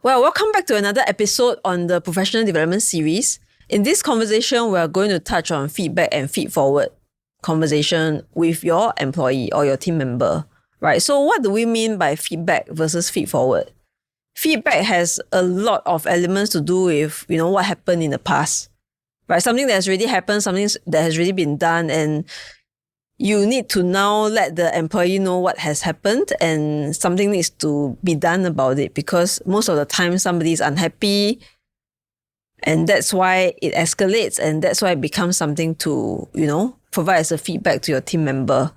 Well, welcome back to another episode on the professional development series. In this conversation, we are going to touch on feedback and feedforward conversation with your employee or your team member, right? So what do we mean by feedback versus feedforward? Feedback has a lot of elements to do with, what happened in the past, right? Something that has already happened, something that has already been done, and you need to now let the employee know what has happened and something needs to be done about it, because most of the time somebody is unhappy and that's why it escalates, and that's why it becomes something to, provide as a feedback to your team member.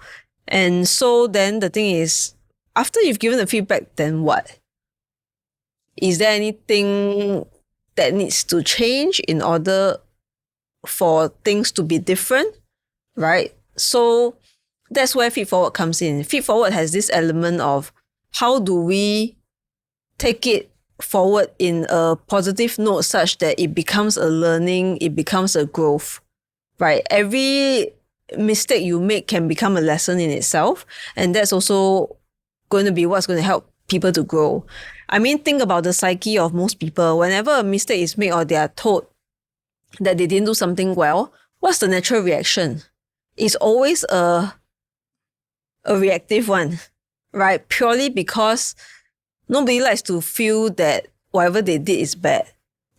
And so then the thing is, after you've given the feedback, then what? Is there anything that needs to change in order for things to be different, right? So that's where feedforward comes in. Feedforward has this element of how do we take it forward in a positive note such that it becomes a learning, it becomes a growth, right? Every mistake you make can become a lesson in itself. And that's also going to be what's going to help people to grow. I mean, think about the psyche of most people. Whenever a mistake is made or they are told that they didn't do something well, what's the natural reaction? It's always a reactive one, right? Purely because nobody likes to feel that whatever they did is bad,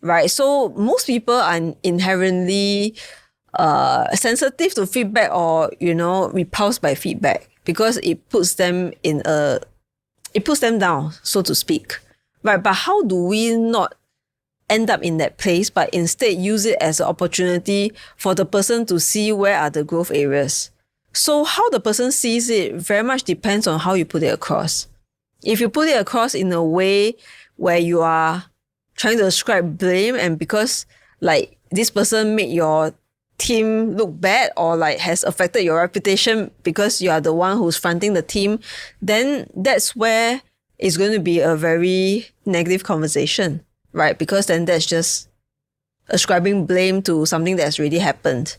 right? So most people are inherently sensitive to feedback or, repulsed by feedback because it puts them down, so to speak, right? But how do we not end up in that place, but instead use it as an opportunity for the person to see where are the growth areas? So how the person sees it very much depends on how you put it across. If you put it across in a way where you are trying to ascribe blame, and because this person made your team look bad or has affected your reputation because you are the one who's fronting the team, then that's where it's going to be a very negative conversation, right? Because then that's just ascribing blame to something that's already happened.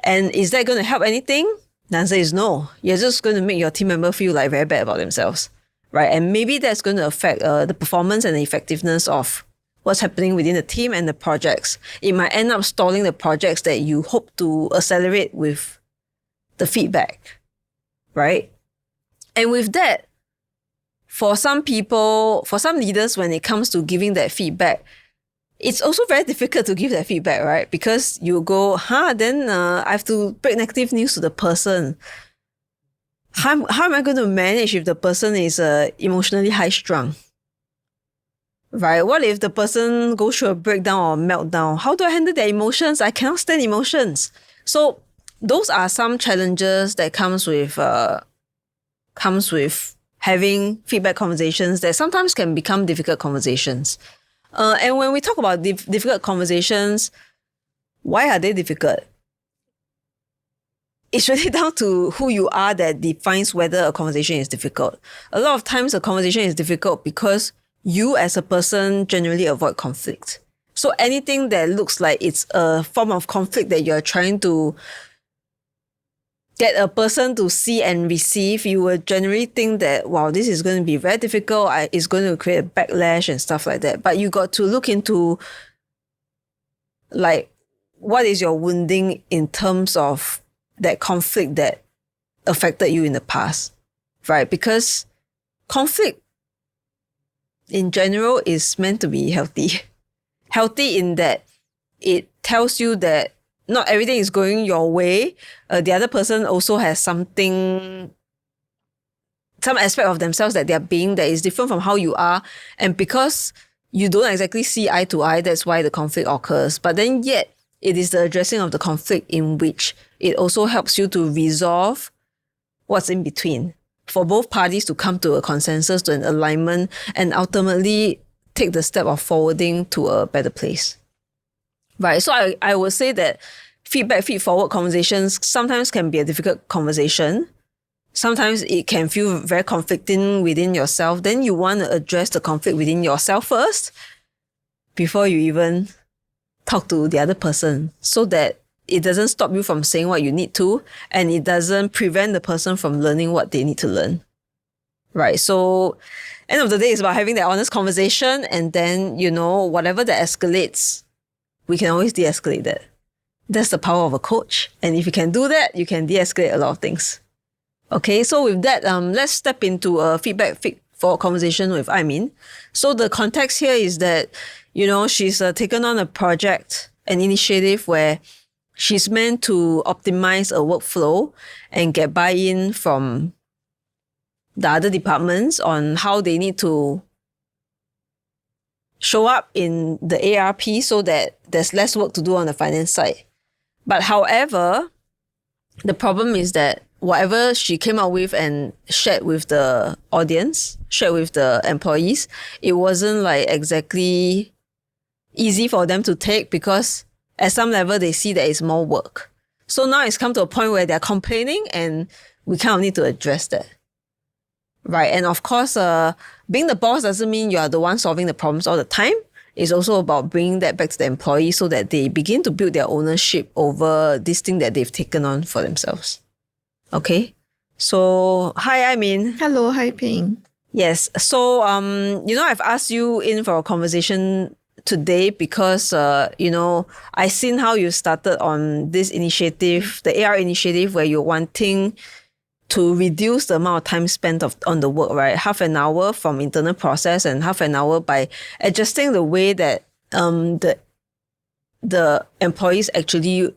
And is that going to help anything? The answer is no. You're just going to make your team member feel very bad about themselves, right? And maybe that's going to affect the performance and the effectiveness of what's happening within the team and the projects. It might end up stalling the projects that you hope to accelerate with the feedback, right? And with that, for some people, for some leaders, when it comes to giving that feedback, it's also very difficult to give that feedback, right? Because you go, then I have to break negative news to the person. How am I going to manage if the person is emotionally high-strung? Right? What if the person goes through a breakdown or meltdown? How do I handle their emotions? I cannot stand emotions. So those are some challenges that comes with having feedback conversations that sometimes can become difficult conversations. And when we talk about difficult conversations, why are they difficult? It's really down to who you are that defines whether a conversation is difficult. A lot of times a conversation is difficult because you as a person generally avoid conflict. So anything that looks like it's a form of conflict that you're trying to get a person to see and receive, you will generally think that, wow, this is going to be very difficult. It's going to create a backlash and stuff like that. But you got to look into what is your wounding in terms of that conflict that affected you in the past, right? Because conflict in general is meant to be healthy. Healthy in that it tells you that not everything is going your way. The other person also has some aspect of themselves that they're being that is different from how you are. And because you don't exactly see eye to eye, that's why the conflict occurs. But then yet, it is the addressing of the conflict in which it also helps you to resolve what's in between, for both parties to come to a consensus, to an alignment, and ultimately take the step of forwarding to a better place. Right. So I would say that feedforward conversations sometimes can be a difficult conversation. Sometimes it can feel very conflicting within yourself. Then you want to address the conflict within yourself first before you even talk to the other person, so that it doesn't stop you from saying what you need to, and it doesn't prevent the person from learning what they need to learn. Right. So, end of the day, it's about having that honest conversation, and then, whatever that escalates, we can always de-escalate that. That's the power of a coach. And if you can do that, you can de-escalate a lot of things. Okay, so with that, let's step into a feedback for conversation with Aimin. So the context here is that, she's taken on a project, an initiative where she's meant to optimize a workflow and get buy-in from the other departments on how they need to show up in the ARP so that there's less work to do on the finance side. But however, the problem is that whatever she came up with and shared with the audience, shared with the employees, it wasn't like exactly easy for them to take, because at some level they see that it's more work. So now it's come to a point where they're complaining, and we kind of need to address that. Right. And of course, being the boss doesn't mean you are the one solving the problems all the time. It's also about bringing that back to the employee so that they begin to build their ownership over this thing that they've taken on for themselves. Okay. So, hi, Aimin. Hello, hi, Ping. Yes. So, I've asked you in for a conversation today because, I seen how you started on this initiative, the AR initiative, where you're wanting to reduce the amount of time spent on the work, right? Half an hour from internal process and half an hour by adjusting the way that the employees actually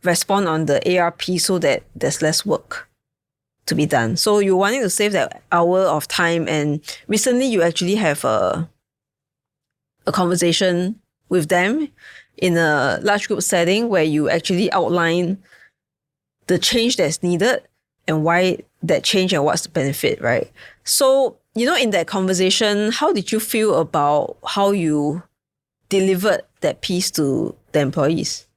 respond on the ARP so that there's less work to be done. So you're wanting to save that hour of time, and recently you actually have a conversation with them in a large group setting where you actually outline the change that's needed and why that change and what's the benefit, right? So, in that conversation, how did you feel about how you delivered that piece to the employees?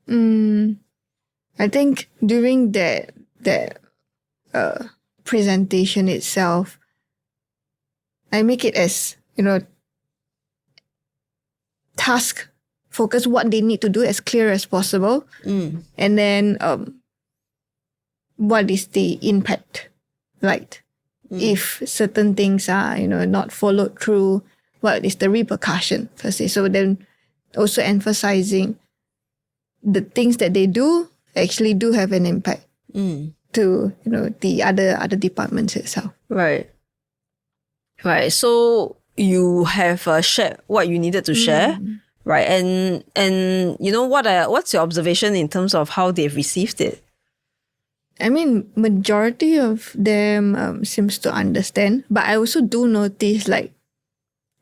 I think during that presentation itself, I make it as, task focus, what they need to do as clear as possible. And then what is the impact, right? If certain things are, not followed through, what is the repercussion per se? So then also emphasizing the things that they do actually do have an impact to, the other departments itself. Right. Right. So you have shared what you needed to share, right? And what's your observation in terms of how they've received it? I mean, majority of them seems to understand, but I also do notice like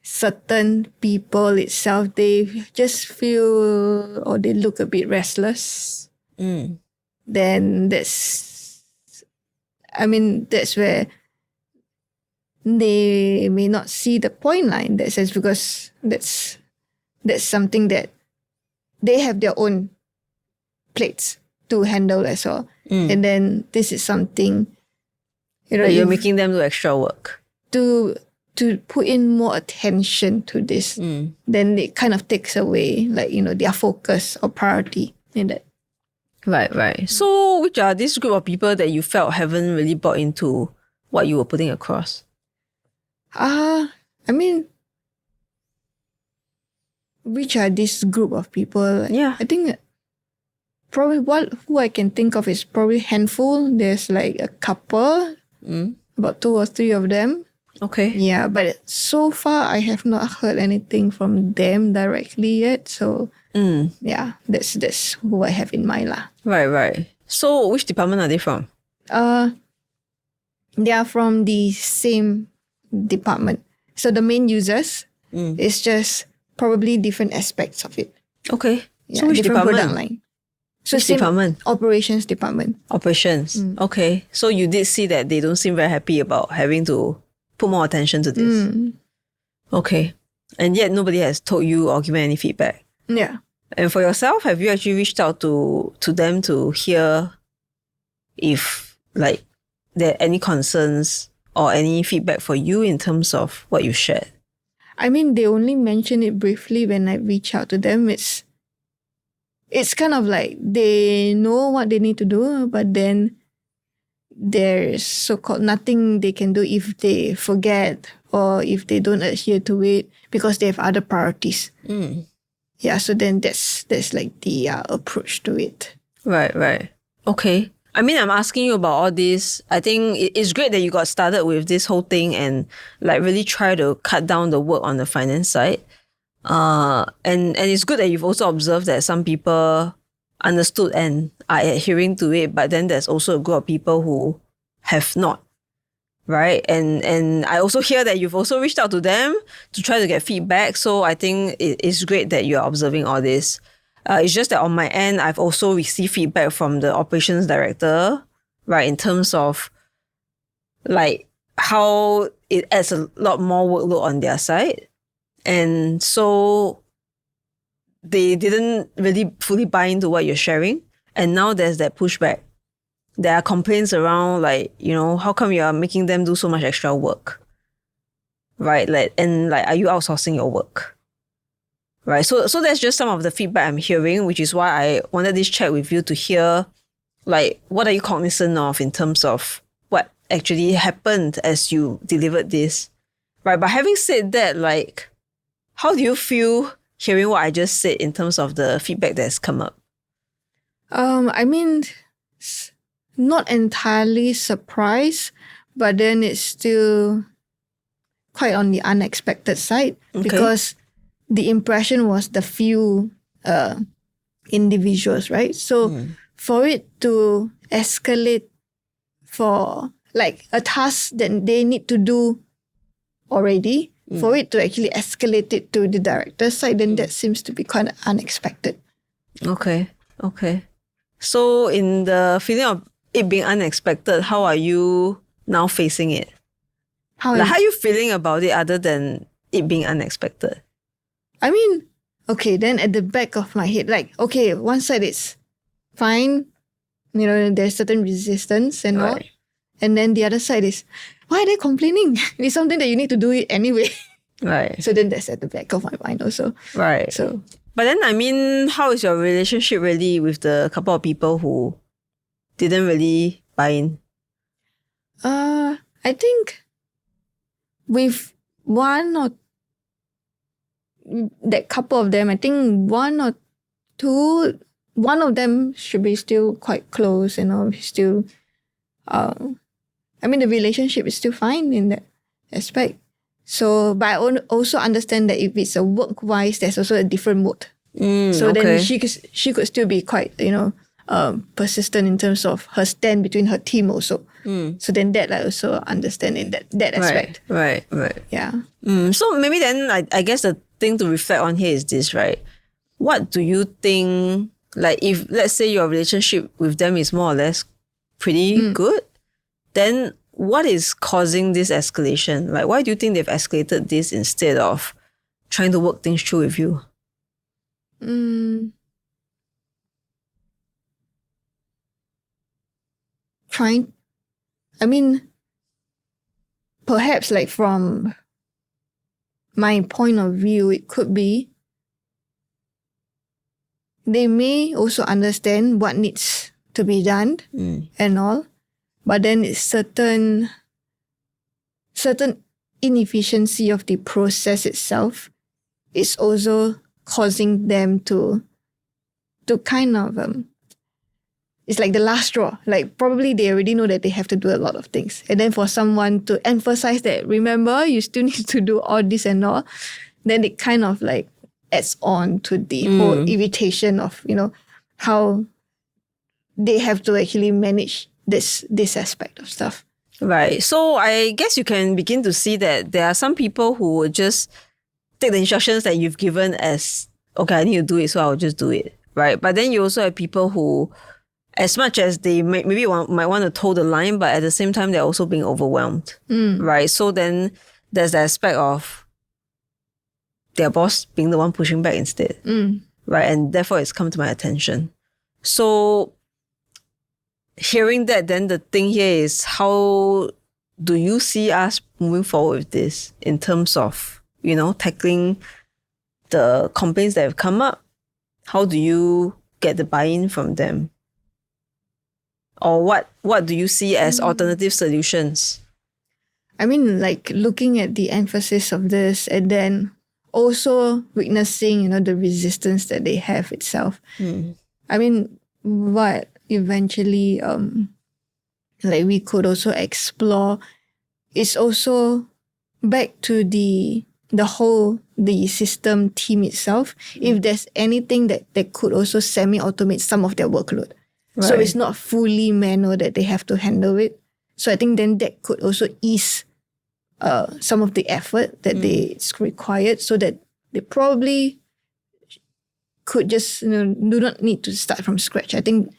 certain people itself, they just feel or they look a bit restless. Then that's where they may not see the point line in that sense, because that's something that they have their own plates to handle as well. And then this is something, you're making them do extra work. To put in more attention to this, then it kind of takes away their focus or priority in that. Right. So which are this group of people that you felt haven't really bought into what you were putting across? Which are this group of people? Yeah. I think probably who I can think of is probably handful. There's like a couple, about 2 or 3 of them. Okay. Yeah, but so far I have not heard anything from them directly yet. So yeah, that's who I have in mind lah. Right. So which department are they from? They are from the same department. So the main users is just probably different aspects of it. Okay. Yeah, so which different department? Product line. So which department? Operations department. Operations. Okay. So you did see that they don't seem very happy about having to put more attention to this. Okay. And yet nobody has told you or given any feedback. Yeah. And for yourself, have you actually reached out to them to hear if like there are any concerns or any feedback for you in terms of what you shared? I mean, they only mention it briefly when I reach out to them. It's kind of like they know what they need to do, but then there's so-called nothing they can do if they forget or if they don't adhere to it because they have other priorities. Yeah, so then that's like the approach to it. Right. Okay. I mean, I'm asking you about all this. I think it's great that you got started with this whole thing and like really try to cut down the work on the finance side. And it's good that you've also observed that some people understood and are adhering to it, but then there's also a group of people who have not. Right. And I also hear that you've also reached out to them to try to get feedback. So I think it's great that you're observing all this. It's just that on my end, I've also received feedback from the operations director, right, in terms of like how it adds a lot more workload on their side. And so they didn't really fully buy into what you're sharing. And now there's that pushback. There are complaints around like, how come you are making them do so much extra work? Right? Are you outsourcing your work? Right. So that's just some of the feedback I'm hearing, which is why I wanted this chat with you to hear like what are you cognizant of in terms of what actually happened as you delivered this. Right. But having said that, like, how do you feel hearing what I just said in terms of the feedback that's come up? I mean, not entirely surprised, but then it's still quite on the unexpected side because the impression was the few individuals, right? So for it to escalate for like a task that they need to do already, for it to actually escalate it to the director's side, then that seems to be kind of unexpected. Okay. So in the feeling of it being unexpected, how are you now facing it? How are you feeling about it other than it being unexpected? I mean, okay, then at the back of my head, like, okay, one side is fine, there's certain resistance and all. And then the other side is, why are they complaining? It's something that you need to do it anyway. Right. So then that's at the back of my mind also. Right. So, but then, I mean, how is your relationship really with the couple of people who didn't really buy in? I think with that couple of them, I think one of them should be still quite close, still, the relationship is still fine in that aspect. So, but I also understand that if it's a work-wise, there's also a different mode. So then she could still be quite, persistent in terms of her stand between her team also. So then that I also understand in that aspect. Right. Yeah. So maybe then I guess the thing to reflect on here is this, right? What do you think, like if let's say your relationship with them is more or less pretty good, then what is causing this escalation? Like why do you think they've escalated this instead of trying to work things through with you? Perhaps like from my point of view, it could be they may also understand what needs to be done and all, but then it's certain inefficiency of the process itself is also causing them to kind of it's like the last straw. Like probably they already know that they have to do a lot of things. And then for someone to emphasize that, remember, you still need to do all this and all, then it kind of like adds on to the whole irritation of, how they have to actually manage this aspect of stuff. Right. So I guess you can begin to see that there are some people who will just take the instructions that you've given as, okay, I need to do it, so I'll just do it. Right. But then you also have people who, as much as they might want to toe the line, but at the same time, they're also being overwhelmed. Right. So then there's the aspect of their boss being the one pushing back instead. Right. And therefore, it's come to my attention. So hearing that, then the thing here is, how do you see us moving forward with this in terms of, tackling the complaints that have come up? How do you get the buy-in from them? Or what do you see as alternative solutions? I mean, like looking at the emphasis of this and then also witnessing, the resistance that they have itself. I mean, what eventually like we could also explore is also back to the system team itself. If there's anything that could also semi-automate some of their workload. So Right. it's not fully manual that they have to handle it. So I think then that could also ease some of the effort that it's required, so that they probably could just do not need to start from scratch. I think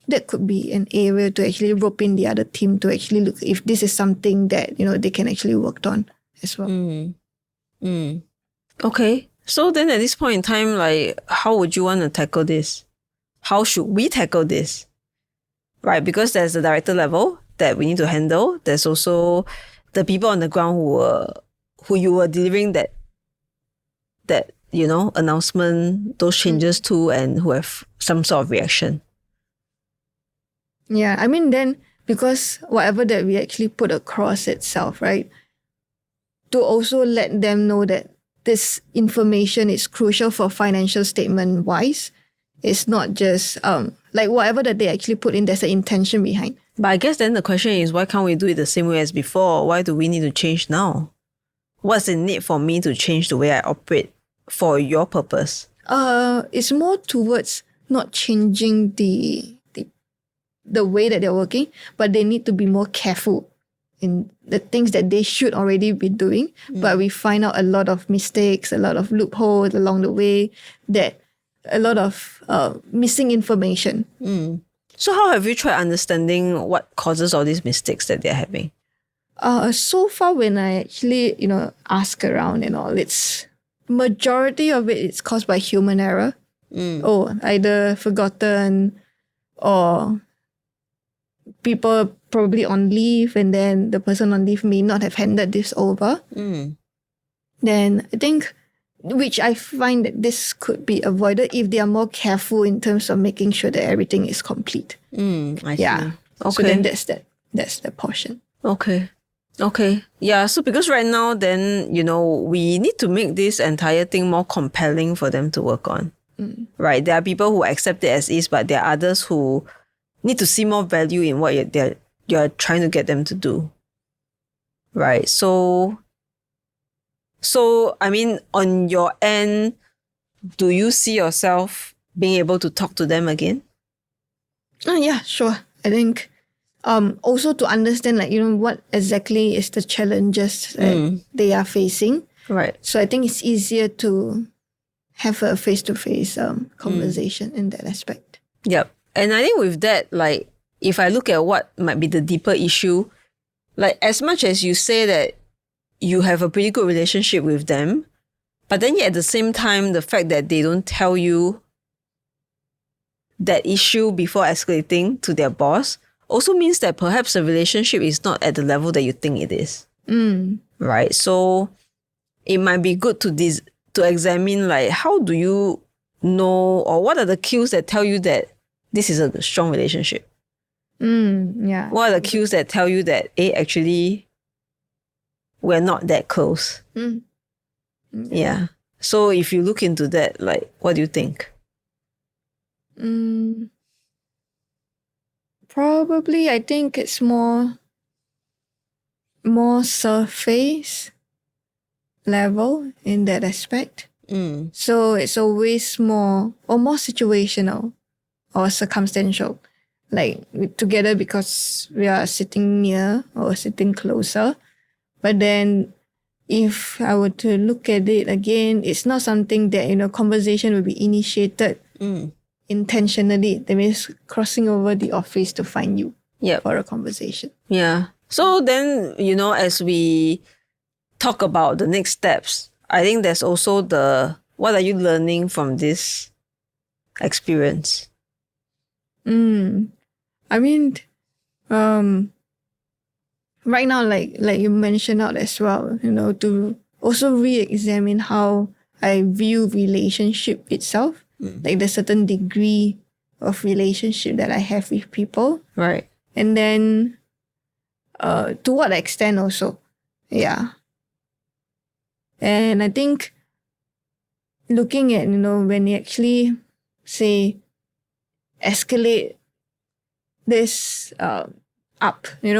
that could be an area to actually rope in the other team to actually look if this is something that they can actually work on as well. Okay. So then at this point in time, like, how would you want to tackle this? How should we tackle this? Right, because there's the director level that we need to handle. There's also the people on the ground who you were delivering that announcement, those changes to, and who have some sort of reaction. Yeah, I mean then because whatever that we actually put across itself, right? To also let them know that this information is crucial for financial statement wise. It's not just like whatever that they actually put in, there's an intention behind. But I guess then the question is, why can't we do it the same way as before? Why do we need to change now? What's the need for me to change the way I operate for your purpose? It's more towards not changing the way that they're working, but they need to be more careful in the things that they should already be doing. But we find out a lot of mistakes, a lot of loopholes along the way, that a lot of missing information. So how have you tried understanding what causes all these mistakes that they're having? So far, when I actually, ask around and all, it's majority of it is caused by human error. Or either forgotten, or people probably on leave, and then the person on leave may not have handed this over. Then I think, which I find that this could be avoided if they are more careful in terms of making sure that everything is complete. I see. Yeah. Okay. So then that's the portion. Okay. Yeah, so because right now then, we need to make this entire thing more compelling for them to work on. Right? There are people who accept it as is, but there are others who need to see more value in what you're trying to get them to do. Right? So I mean, on your end, do you see yourself being able to talk to them again? Yeah, sure. I think also to understand what exactly is the challenges that they are facing. Right. So I think it's easier to have a face-to-face conversation in that aspect. Yep. And I think with that, like, if I look at what might be the deeper issue, like, as much as you say that you have a pretty good relationship with them, but then yet at the same time, the fact that they don't tell you that issue before escalating to their boss also means that perhaps the relationship is not at the level that you think it is. Right? So it might be good to examine, like, how do you know, or what are the cues that tell you that this is a strong relationship? Yeah. What are the cues that tell you that, actually, we're not that close? Yeah. So if you look into that, like, what do you think? Probably, I think it's more surface level in that aspect. So it's always more situational or circumstantial. Like, we're together because we are sitting near or sitting closer. But then if I were to look at it again, it's not something that, conversation will be initiated intentionally. That means crossing over the office to find you for a conversation. Yeah. So then, as we talk about the next steps, I think there's also what are you learning from this experience? I mean, right now, like you mentioned out as well, to also re-examine how I view relationship itself. Like, there's certain degree of relationship that I have with people. Right. And then to what extent also. Yeah. And I think looking at, when you actually say escalate this up, it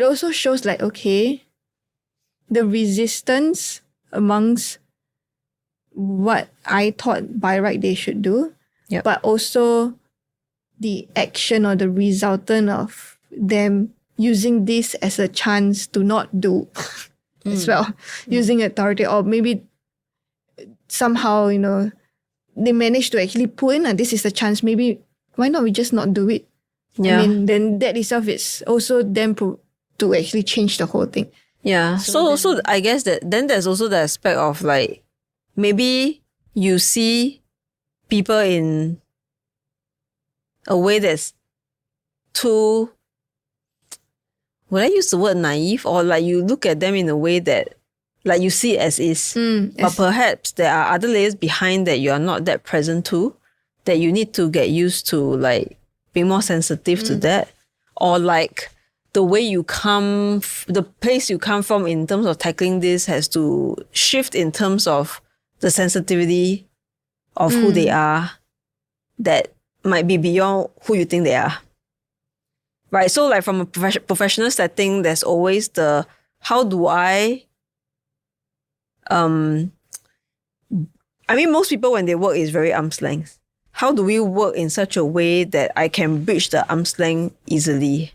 also shows like, okay, the resistance amongst what I thought by right they should do, Yep. but also the action or the resultant of them using this as a chance to not do as well, using authority, or maybe somehow, they manage to actually pull in, and this is a chance, maybe why not we just not do it? Yeah. I mean, then that itself is also them to actually change the whole thing. Yeah. So I guess that then there's also the aspect of like, maybe you see people in a way that's too, would I use the word naive, or like you look at them in a way that like you see it as is, but perhaps there are other layers behind that you are not that present to, that you need to get used to, like being more sensitive to that, or like the way you come, the place you come from in terms of tackling this has to shift in terms of the sensitivity of who they are, that might be beyond who you think they are. Right. So like from a professional setting, there's always the, how do I most people when they work is very arm's length. How do we work in such a way that I can bridge the arm's length easily?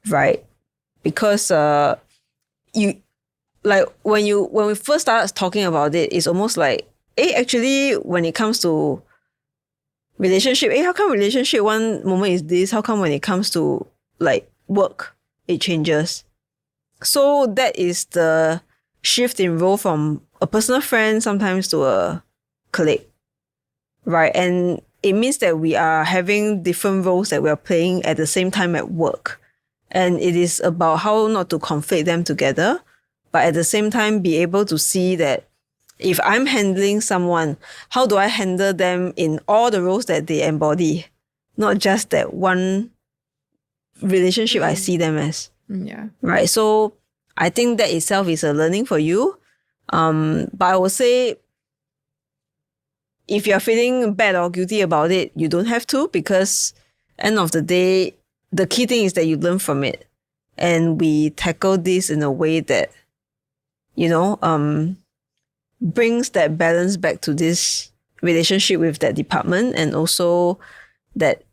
Right. Because you like when we first started talking about it, it's almost like, actually when it comes to relationship, how come relationship one moment is this? How come when it comes to like work, it changes? So that is the shift in role from a personal friend sometimes to a colleague, right? And it means that we are having different roles that we are playing at the same time at work. And it is about how not to conflate them together, but at the same time be able to see that if I'm handling someone, how do I handle them in all the roles that they embody? Not just that one relationship I see them as. Yeah. Right. So I think that itself is a learning for you. But I would say if you're feeling bad or guilty about it, you don't have to, because end of the day, the key thing is that you learn from it. And we tackle this in a way that, brings that balance back to this relationship with that department, and also that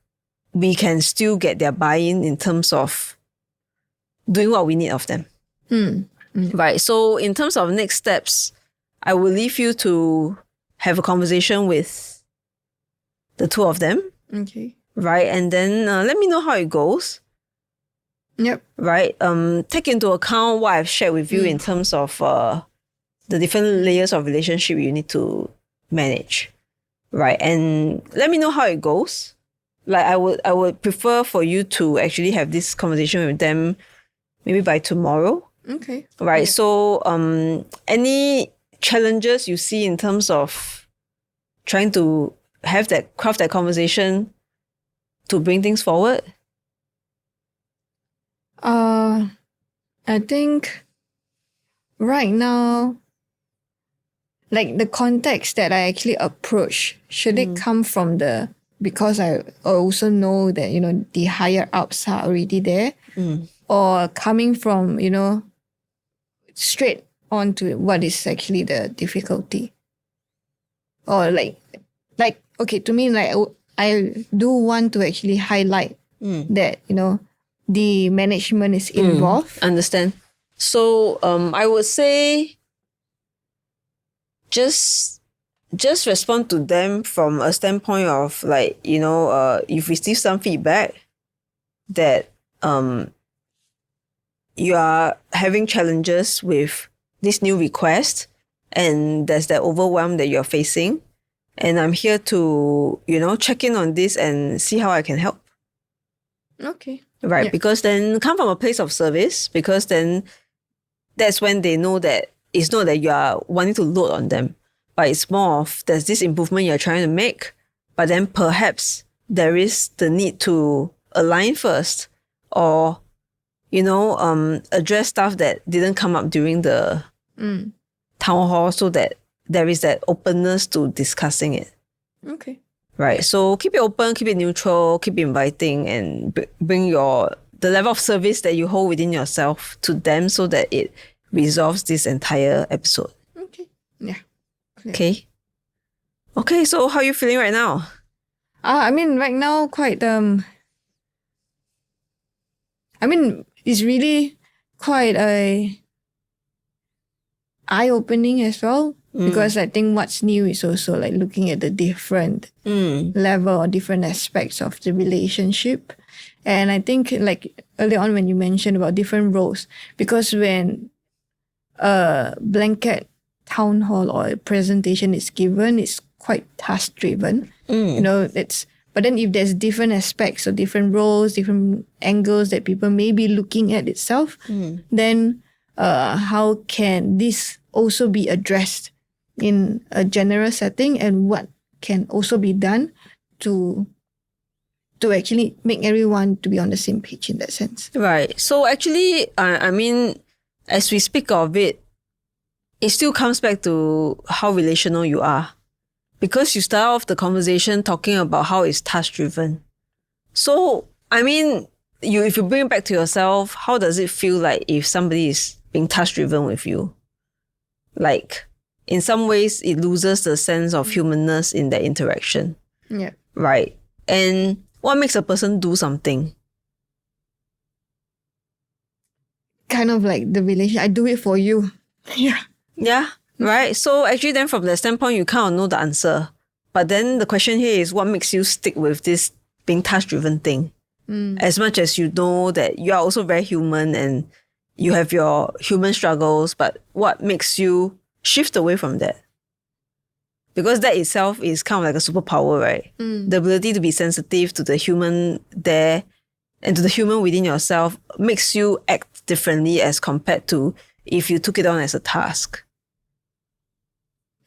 we can still get their buy-in in terms of doing what we need of them. Right. So in terms of next steps, I will leave you to have a conversation with the two of them. Okay. Right. And then let me know how it goes. Yep. Right. Take into account what I've shared with you in terms of the different layers of relationship you need to manage. Right. And let me know how it goes. Like I would prefer for you to actually have this conversation with them maybe by tomorrow. Okay. Right. Yeah. So any challenges you see in terms of trying to craft that conversation to bring things forward? I think right now, like the context that I actually approach, should it come from because I also know that, the higher ups are already there, or coming from, straight on to what is actually the difficulty? Or like, okay, to me, like I do want to actually highlight that, the management is involved. Understand. So I would say just respond to them from a standpoint of like, you've received some feedback that you are having challenges with this new request, and there's that overwhelm that you're facing. And I'm here to, check in on this and see how I can help. Okay. Right. Yeah. Because then come from a place of service, because then that's when they know that it's not that you are wanting to load on them, but it's more of there's this improvement you're trying to make, but then perhaps there is the need to align first or, address stuff that didn't come up during the town hall so that there is that openness to discussing it. Okay. Right. So keep it open, keep it neutral, keep it inviting, and bring the level of service that you hold within yourself to them so that it resolves this entire episode. Okay. Yeah. Okay. Okay, so how are you feeling right now? Right now quite it's really quite a eye-opening as well. Because I think what's new is also like looking at the different level or different aspects of the relationship. And I think like earlier on when you mentioned about different roles, because when a blanket town hall or a presentation is given, it's quite task driven. But then if there's different aspects or different roles, different angles that people may be looking at itself, then how can this also be addressed in a general setting, and what can also be done to actually make everyone to be on the same page in that sense. Right. So actually, as we speak of it, it still comes back to how relational you are. Because you start off the conversation talking about how it's task-driven. So, if you bring it back to yourself, how does it feel like if somebody is being task-driven with you? Like, in some ways, it loses the sense of humanness in that interaction. Yeah. Right. And what makes a person do something? Kind of like the relation, I do it for you. Yeah. Yeah. Right. So actually then from that standpoint, you kind of know the answer. But then the question here is what makes you stick with this being task-driven thing? As much as you know that you are also very human and you have your human struggles, but what makes you shift away from that? Because that itself is kind of like a superpower, right? The ability to be sensitive to the human there and to the human within yourself makes you act differently as compared to if you took it on as a task.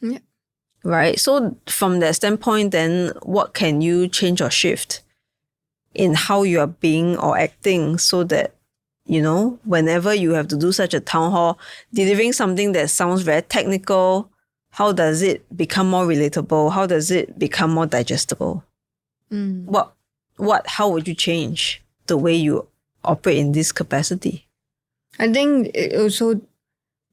Yeah. Right? So from that standpoint, then what can you change or shift in how you are being or acting so that, whenever you have to do such a town hall, delivering something that sounds very technical, how does it become more relatable? How does it become more digestible? How would you change the way you operate in this capacity? I think it also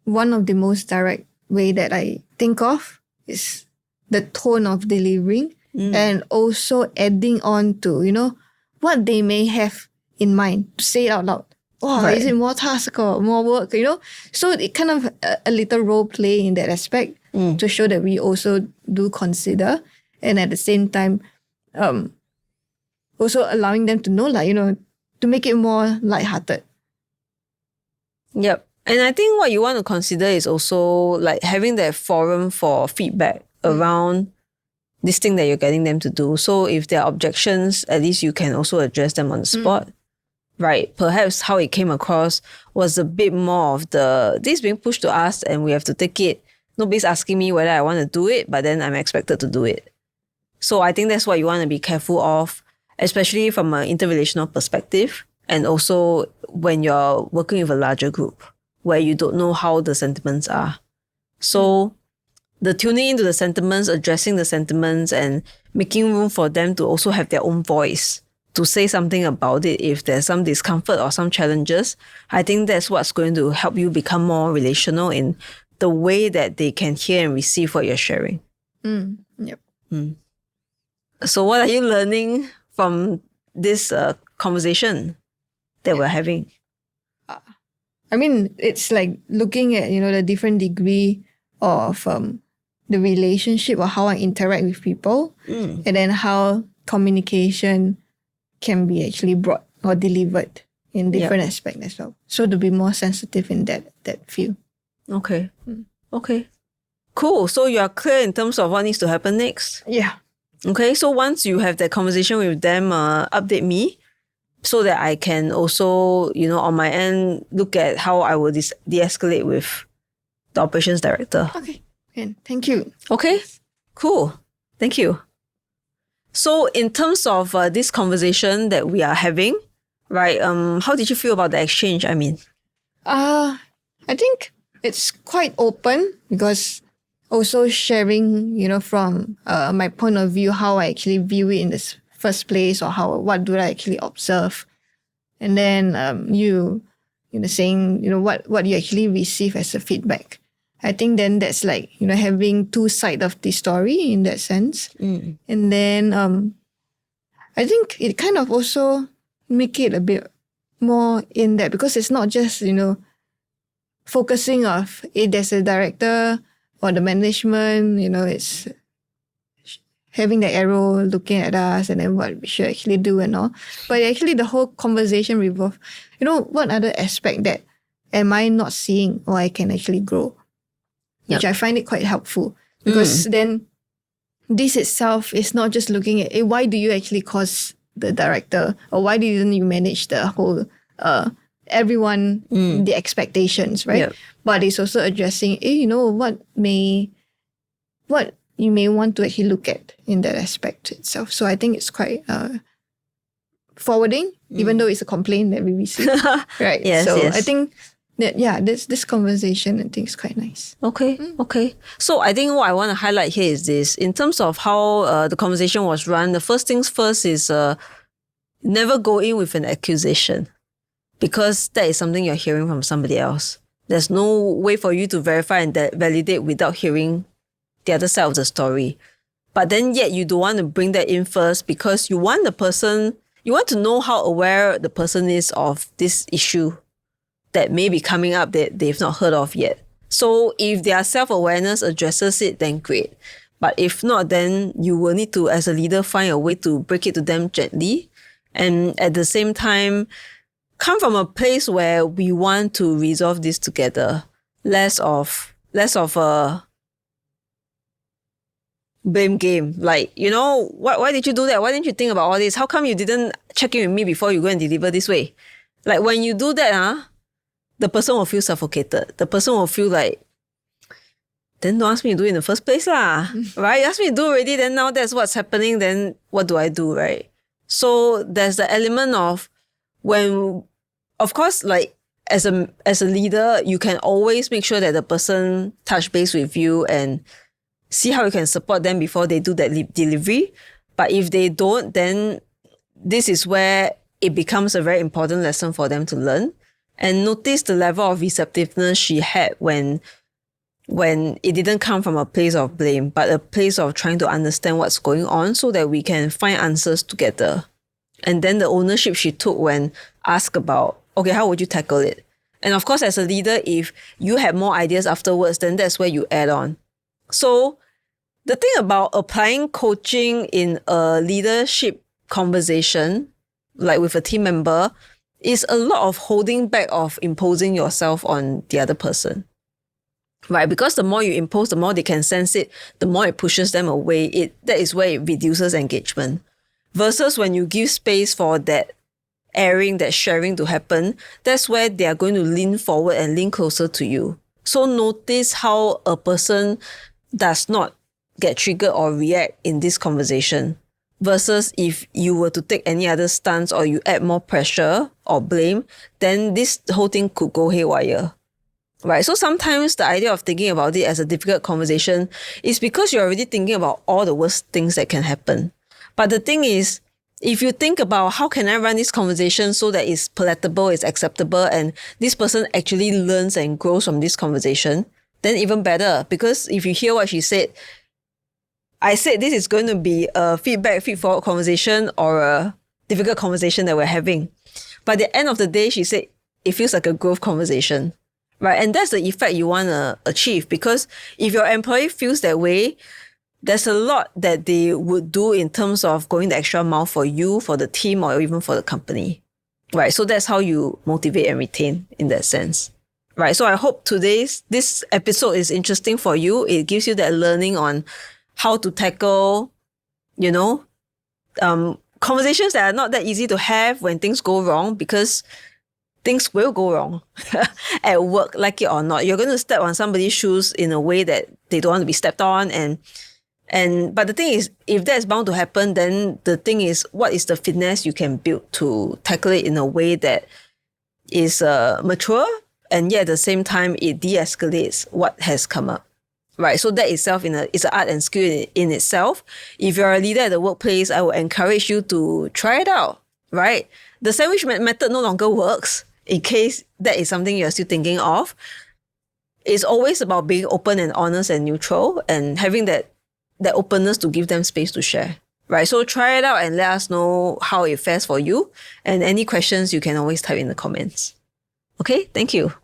one of the most direct way that I think of is the tone of delivering and also adding on to, what they may have in mind to say it out loud. Oh, Right. Is it more task or more work, So it kind of a little role play in that aspect to show that we also do consider, and at the same time, also allowing them to know, to make it more lighthearted. Yep. And I think what you want to consider is also like having that forum for feedback around this thing that you're getting them to do. So if there are objections, at least you can also address them on the spot. Right. Perhaps how it came across was a bit more of this being pushed to us and we have to take it. Nobody's asking me whether I want to do it, but then I'm expected to do it. So I think that's what you want to be careful of, especially from an interrelational perspective. And also when you're working with a larger group where you don't know how the sentiments are. So the tuning into the sentiments, addressing the sentiments and making room for them to also have their own voice to say something about it if there's some discomfort or some challenges, I think that's what's going to help you become more relational in the way that they can hear and receive what you're sharing. Yep. So what are you learning from this conversation that we're having? It's like looking at, the different degree of the relationship or how I interact with people and then how communication can be actually brought or delivered in different aspects as well. So to be more sensitive in that field. Okay. Okay. Cool. So you are clear in terms of what needs to happen next? Yeah. Okay. So once you have that conversation with them, update me so that I can also, on my end, look at how I will de-escalate with the operations director. Okay. And thank you. Okay, cool. Thank you. So in terms of this conversation that we are having, right? How did you feel about the exchange? I mean, I think it's quite open because also sharing, from my point of view, how I actually view it in this first place, or what do I actually observe, and then you saying what you actually receive as a feedback. I think then that's like having two sides of the story in that sense, and then I think it kind of also make it a bit more in that, because it's not just focusing of it as a director or the management, it's having the arrow looking at us and then what we should actually do and all. But actually the whole conversation revolve, what other aspect that am I not seeing or I can actually grow? Which I find it quite helpful, because then this itself is not just looking at why do you actually cause the director, or why didn't you manage the whole everyone, the expectations, right? Yep. But it's also addressing, what you may want to actually look at in that aspect itself. So I think it's quite forwarding, even though it's a complaint that we receive, right? Yes, so yes. I think that, this conversation, I think is quite nice. Okay. So I think what I want to highlight here is this. In terms of how the conversation was run, the first things first is never go in with an accusation, because that is something you're hearing from somebody else. There's no way for you to verify and validate without hearing the other side of the story. But then yet you don't want to bring that in first, because you want to know how aware the person is of this issue that may be coming up that they've not heard of yet. So if their self-awareness addresses it, then great. But if not, then you will need to, as a leader, find a way to break it to them gently. And at the same time, come from a place where we want to resolve this together. Less of a blame game. Like, why did you do that? Why didn't you think about all this? How come you didn't check in with me before you go and deliver this way? Like, when you do that, the person will feel suffocated. The person will feel like, then don't ask me to do it in the first place lah, right? You ask me to do already, then now that's what's happening, then what do I do, right? So there's the element of when, of course, like as a leader, you can always make sure that the person touch base with you and see how you can support them before they do that delivery. But if they don't, then this is where it becomes a very important lesson for them to learn. And notice the level of receptiveness she had when it didn't come from a place of blame, but a place of trying to understand what's going on so that we can find answers together. And then the ownership she took when asked about, okay, how would you tackle it? And of course, as a leader, if you have more ideas afterwards, then that's where you add on. So the thing about applying coaching in a leadership conversation, like with a team member, is a lot of holding back of imposing yourself on the other person, right? Because the more you impose, the more they can sense it, the more it pushes them away. That is where it reduces engagement. Versus when you give space for that airing, that sharing to happen, that's where they are going to lean forward and lean closer to you. So notice how a person does not get triggered or react in this conversation. Versus if you were to take any other stance or you add more pressure or blame, then this whole thing could go haywire, right? So sometimes the idea of thinking about it as a difficult conversation is because you're already thinking about all the worst things that can happen. But the thing is, if you think about how can I run this conversation so that it's palatable, it's acceptable, and this person actually learns and grows from this conversation, then even better. Because if you hear what she said, I said this is going to be a feedforward conversation or a difficult conversation that we're having. But at the end of the day, she said it feels like a growth conversation, right? And that's the effect you want to achieve, because if your employee feels that way, there's a lot that they would do in terms of going the extra mile for you, for the team, or even for the company, right? So that's how you motivate and retain in that sense, right? So I hope this episode is interesting for you. It gives you that learning on how to tackle, conversations that are not that easy to have when things go wrong, because things will go wrong at work, like it or not. You're going to step on somebody's shoes in a way that they don't want to be stepped on. But the thing is, if that's bound to happen, then the thing is, what is the finesse you can build to tackle it in a way that is mature, and yet at the same time, it de-escalates what has come up. Right. So that itself is an art and skill in itself. If you're a leader at the workplace, I would encourage you to try it out. Right. The sandwich method no longer works, in case that is something you're still thinking of. It's always about being open and honest and neutral, and having that openness to give them space to share. Right. So try it out and let us know how it fares for you. And any questions, you can always type in the comments. Okay. Thank you.